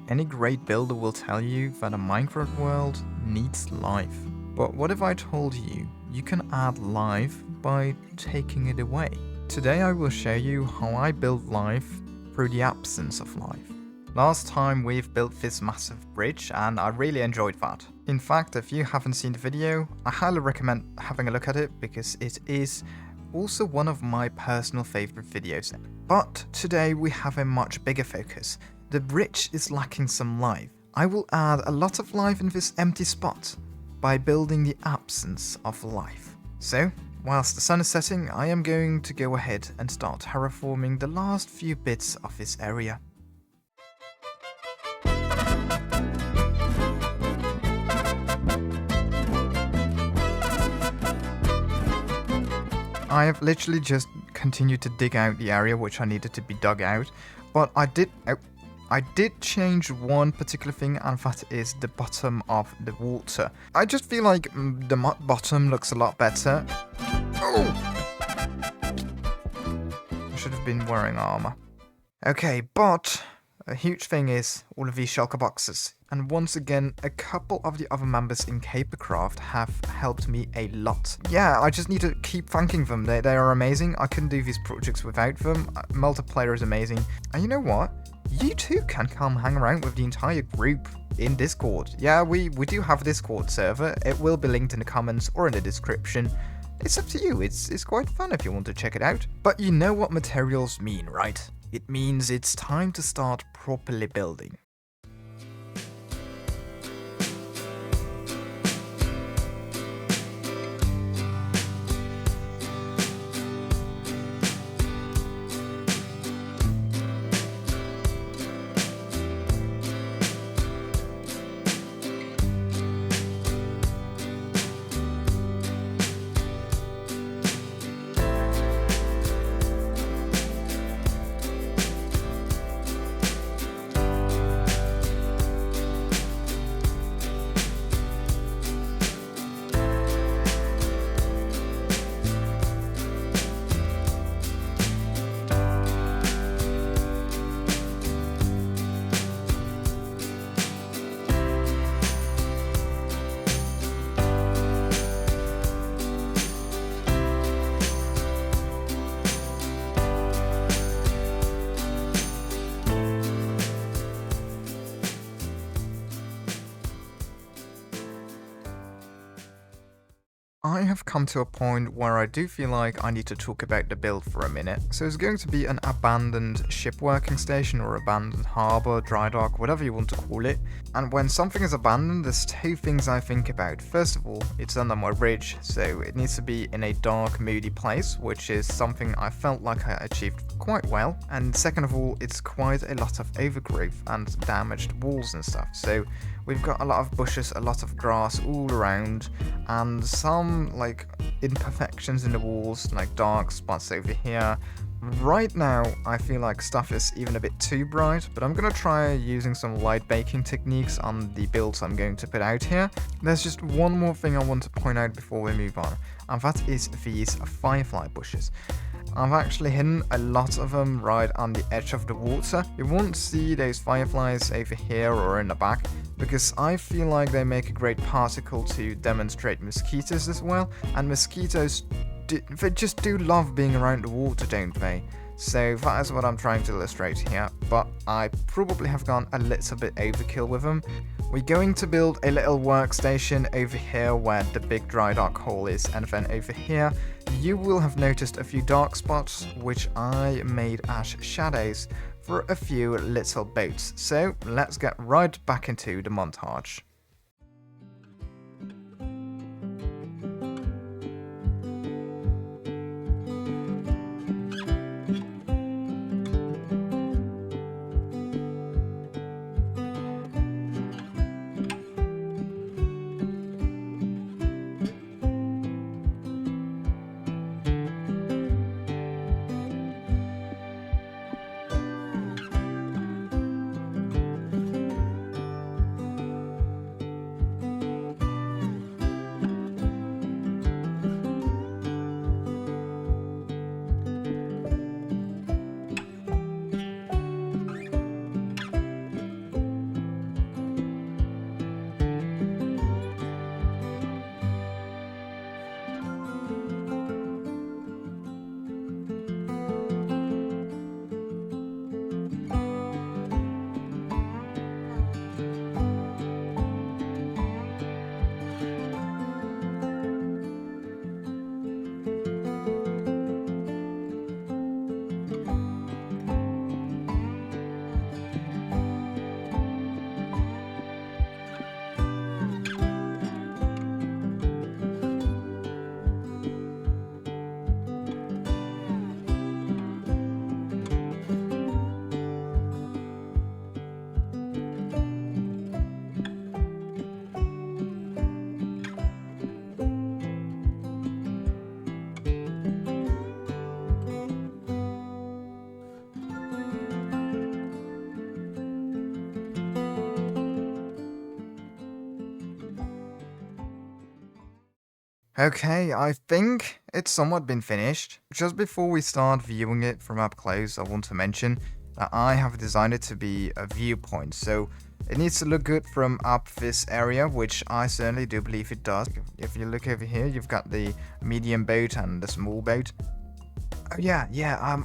any great builder will tell you that a Minecraft world needs life. But what if I told you you can add life by taking it away? Today I will show you how I build life through the absence of life. Last time we've built this massive bridge and I really enjoyed that. In fact, if you haven't seen the video, I highly recommend having a look at it because it is also one of my personal favorite videos. But today we have a much bigger focus. The bridge is lacking some life. I will add a lot of life in this empty spot by building the absence of life. So, whilst the sun is setting, I am going to go ahead and start terraforming the last few bits of this area. I have literally just continued to dig out the area which I needed to be dug out, but I did change one particular thing, and that is the bottom of the water. I just feel like the bottom looks a lot better. Oh! I should have been wearing armor. Okay, but a huge thing is all of these shulker boxes. And once again, a couple of the other members in Capercraft have helped me a lot. Yeah, I just need to keep thanking them. They are amazing. I couldn't do these projects without them. Multiplayer is amazing. And you know what? You too can come hang around with the entire group in Discord. Yeah, we do have a Discord server. It will be linked in the comments or in the description. It's up to you. It's quite fun if you want to check it out. But you know what materials mean, right? It means it's time to start properly building. I have come to a point where I do feel like I need to talk about the build for a minute. So it's going to be an abandoned ship working station or abandoned harbour, dry dock, whatever you want to call it. And when something is abandoned, there's two things I think about. First of all, it's under my bridge, so it needs to be in a dark, moody place, which is something I felt like I achieved quite well. And second of all, it's quite a lot of overgrowth and damaged walls and stuff. So we've got a lot of bushes, a lot of grass all around, and some like imperfections in the walls, like dark spots over here. Right now, I feel like stuff is even a bit too bright, but I'm going to try using some light baking techniques on the builds I'm going to put out here. There's just one more thing I want to point out before we move on, and that is these firefly bushes. I've actually hidden a lot of them right on the edge of the water. You won't see those fireflies over here or in the back, because I feel like they make a great particle to demonstrate mosquitoes as well, and mosquitoes they just do love being around the water, don't they? So that is what I'm trying to illustrate here, but I probably have gone a little bit overkill with them. We're going to build a little workstation over here where the big dry dock hole is, and then over here you will have noticed a few dark spots which I made as shadows for a few little boats. So let's get right back into the montage. Okay, I think it's somewhat been finished. Just before we start viewing it from up close, I want to mention that I have designed it to be a viewpoint, so it needs to look good from up this area, which I certainly do believe it does. If you look over here, you've got the medium boat and the small boat. Oh, yeah,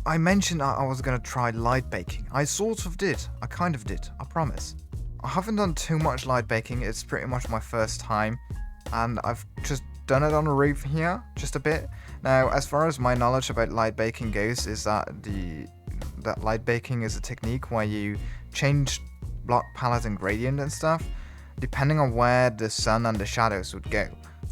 I mentioned I was gonna try light baking. I sort of did. I kind of did, I promise. I haven't done too much light baking, it's pretty much my first time, and I've just done it on a roof here, just a bit. Now, as far as my knowledge about light baking goes, is that light baking is a technique where you change block palette and gradient and stuff, depending on where the sun and the shadows would go.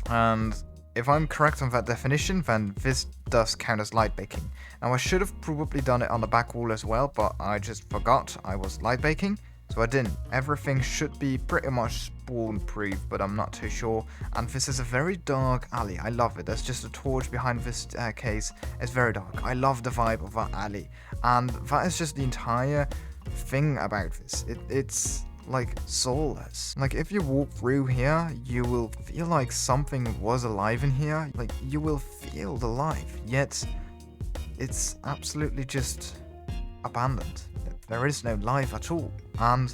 And if I'm correct on that definition, then this does count as light baking. Now, I should have probably done it on the back wall as well, but I just forgot I was light baking, so I didn't. Everything should be pretty much spawn proof, but I'm not too sure. And this is a very dark alley. I love it. There's just a torch behind this case. It's very dark. I love the vibe of that alley. And that is just the entire thing about this. It's like soulless. Like, if you walk through here, you will feel like something was alive in here. Like, you will feel the life, yet it's absolutely just abandoned. There is no life at all. And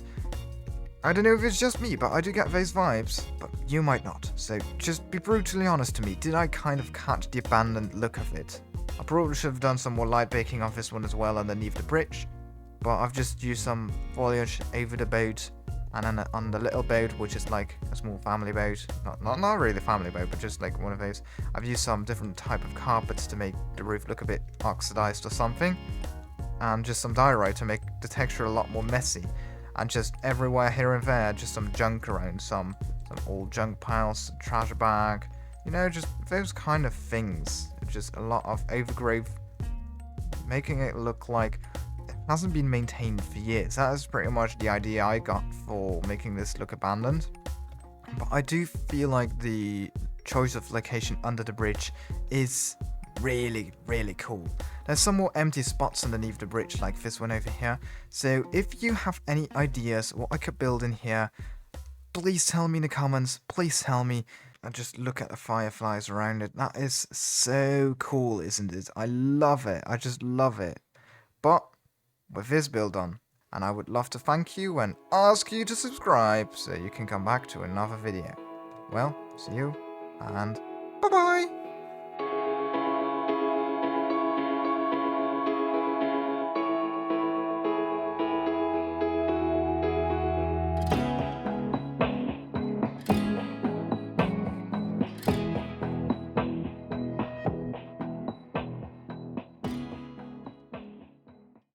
I don't know if it's just me, but I do get those vibes, but you might not. So just be brutally honest to me. Did I kind of catch the abandoned look of it? I probably should have done some more light baking on this one as well underneath the bridge, but I've just used some foliage over the boat, and then on the little boat, which is like a small family boat, not really a family boat, but just like one of those, I've used some different type of carpets to make the roof look a bit oxidized or something, and just some diorite to make the texture a lot more messy, and just everywhere here and there, just some junk around, some old junk piles, trash bag, you know, just those kind of things. Just a lot of overgrowth, making it look like it hasn't been maintained for years. That is pretty much the idea I got for making this look abandoned. But I do feel like the choice of location under the bridge is really, really cool. There's some more empty spots underneath the bridge, like this one over here. So if you have any ideas what I could build in here, please tell me in the comments. Please tell me. And just look at the fireflies around it. That is so cool, isn't it? I love it. I just love it. But with this build done, and I would love to thank you and ask you to subscribe so you can come back to another video. Well, see you, and bye-bye!